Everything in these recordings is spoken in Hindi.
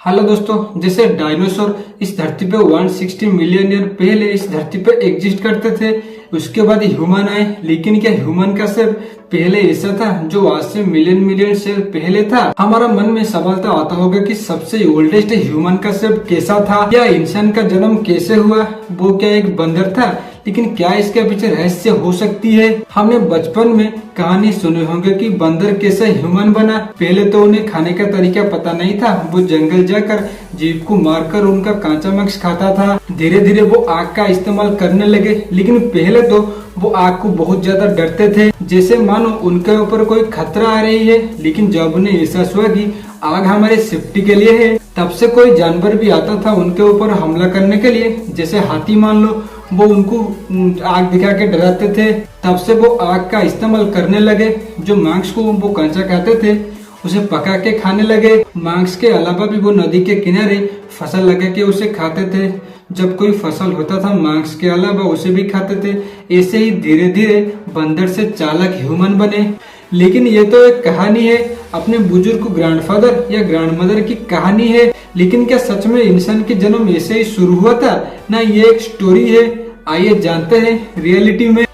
हेलो दोस्तों, जैसे डायनासोर इस धरती पे 160 मिलियन ईयर पहले इस धरती पे एग्जिस्ट करते थे। उसके बाद ह्यूमन आए, लेकिन क्या ह्यूमन का शेप पहले ऐसा था जो आज से मिलियन मिलियन साल पहले था? हमारा मन में सवाल तो आता होगा कि सबसे ओल्डेस्ट ह्यूमन का शेप कैसा था, या इंसान का जन्म कैसे हुआ? वो क्या एक बंदर था? लेकिन क्या इसके पीछे रहस्य हो सकती है? हमने बचपन में कहानी सुने होंगे कि बंदर कैसे ह्यूमन बना। पहले तो उन्हें खाने का तरीका पता नहीं था, वो जंगल जाकर जीव को मारकर उनका कांचा मांस खाता था। धीरे धीरे वो आग का इस्तेमाल करने लगे, लेकिन पहले तो वो आग को बहुत ज्यादा डरते थे, जैसे मानो उनके ऊपर कोई खतरा आ रही है। लेकिन जब उन्हें एहसास हुआ कि आग हमारे सेफ्टी के लिए है, तब से कोई जानवर भी आता था उनके ऊपर हमला करने के लिए। जैसे हाथी मान लो, वो उनको आग दिखा के डराते थे। तब से वो आग का इस्तेमाल करने लगे। जो मांस को वो कंचा खाते थे उसे पका के खाने लगे। मांस के अलावा भी वो नदी के किनारे फसल लगा के उसे खाते थे। जब कोई फसल होता था मांस के अलावा उसे भी खाते थे। ऐसे ही धीरे धीरे बंदर से चालाक ह्यूमन बने। लेकिन ये तो एक कहानी है, अपने बुजुर्ग ग्रैंडफादर या ग्रैंडमदर की कहानी है। लेकिन क्या सच में इंसान की जन्म ऐसे ही शुरू हुआ था, ना ये एक स्टोरी है? आइए जानते हैं रियलिटी में।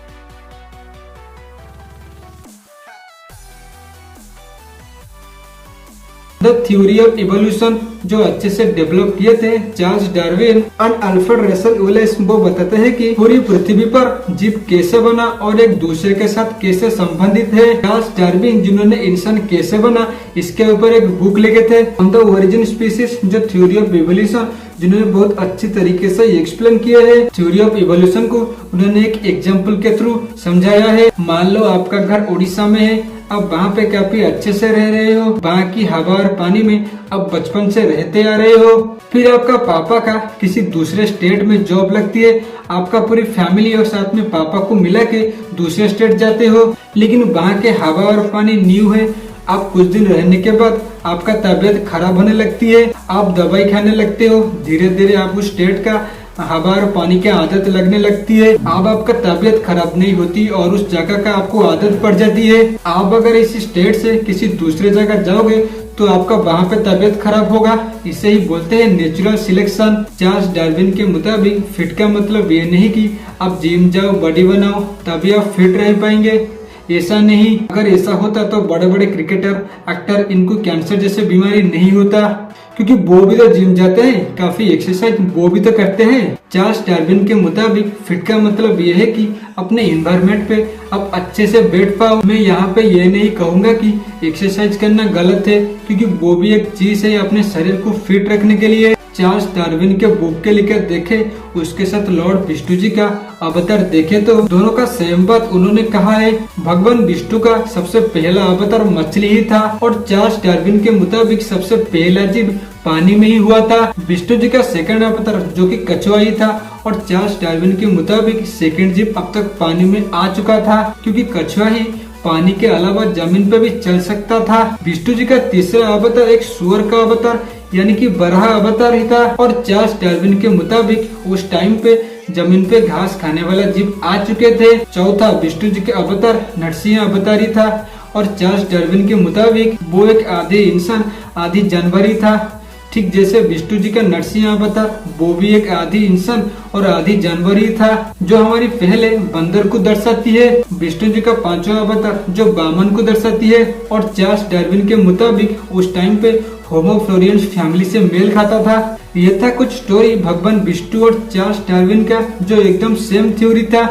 द थ्योरी ऑफ इवोल्यूशन जो अच्छे से डेवलप किए थे चार्ल्स डार्विन और अल्फ्रेड रसेल वेलेस, वो बताते हैं कि पूरी पृथ्वी पर जीव कैसे बना और एक दूसरे के साथ कैसे संबंधित है। चार्ल्स डार्विन जिन्होंने इंसान कैसे बना इसके ऊपर एक बुक लिखे थे, ऑन द ओरिजिन स्पीसीज, जो थ्योरी ऑफ इवोल्यूशन जिन्होंने बहुत अच्छी तरीके से एक्सप्लेन किया है। थ्योरी ऑफ इवोल्यूशन को उन्होंने एक एग्जाम्पल के थ्रू समझाया है। मान लो आपका घर उड़ीसा में है, अब वहाँ पे काफी अच्छे से रह रहे हो, वहाँ की हवा और पानी में अब बचपन से रहते आ रहे हो। फिर आपका पापा का किसी दूसरे स्टेट में जॉब लगती है, आपका पूरी फैमिली और साथ में पापा को मिला के दूसरे स्टेट जाते हो। लेकिन वहाँ के हवा और पानी न्यू है। आप कुछ दिन रहने के बाद आपका तबीयत खराब होने लगती है, आप दवाई खाने लगते हो। धीरे धीरे आप उस स्टेट का हवा और पानी की आदत लगने लगती है। अब आपका तबीयत खराब नहीं होती और उस जगह का आपको आदत पड़ जाती है। आप अगर इस स्टेट से किसी दूसरे जगह जाओगे तो आपका वहाँ पे तबीयत खराब होगा। इसे ही बोलते हैं नेचुरल सिलेक्शन। चार्ल्स डार्विन के मुताबिक फिट का मतलब ये नहीं कि आप जिम जाओ बॉडी बनाओ तभी आप फिट रह पाएंगे, ऐसा नहीं। अगर ऐसा होता तो बड़े बड़े क्रिकेटर, एक्टर, इनको कैंसर जैसे बीमारी नहीं होता, क्योंकि वो भी तो जिम जाते हैं, काफी एक्सरसाइज वो भी तो करते हैं। चार्ल्स डार्विन के मुताबिक फिट का मतलब ये है कि अपने एनवायरनमेंट पे आप अच्छे से बैठ पाओ। मैं यहाँ पे ये नहीं कहूँगा कि एक्सरसाइज करना गलत है, क्योंकि वो भी एक चीज है अपने शरीर को फिट रखने के लिए। चार्ल्स डार्विन के बुक के लेकर देखे, उसके साथ लॉर्ड विष्णु जी का अवतार देखे तो दोनों का सेम बात उन्होंने कहा है। भगवान विष्णु का सबसे पहला अवतार मछली ही था, और चार्ल्स डार्विन के मुताबिक सबसे पहला जीव पानी में ही हुआ था। विष्णु जी का सेकंड अवतार जो कि कछुआ ही था, और चार्ल्स डार्विन के मुताबिक सेकंड जीव अब तक पानी में आ चुका था, क्योंकि कछुआ ही पानी के अलावा जमीन पे भी चल सकता था। विष्णु जी का तीसरा अवतार एक सुअर का अवतार यानी कि बरहा अवतार ही था, और चार्ल्स डार्विन के मुताबिक उस टाइम पे जमीन पे घास खाने वाला जीव आ चुके थे। चौथा विष्णु जी के अवतार नरसिंह अवतार ही था, और चार्ल्स डार्विन के मुताबिक वो एक आधे इंसान आधी जानवर ही था। ठीक जैसे विष्णु जी का नरसिंह अवतार वो भी एक आधी इंसान और आधी जानवर ही था, जो हमारी पहले बंदर को दर्शाती है। विष्णु जी का पांचवा अवतार जो वामन को दर्शाती है, और चार्ल्स डार्विन के मुताबिक उस टाइम पे होमो फ्लोरियंस फैमिली से मेल खाता था। ये था कुछ स्टोरी भगवान विष्णु और चार्ल्स डार्विन का, जो एकदम सेम थ्योरी था।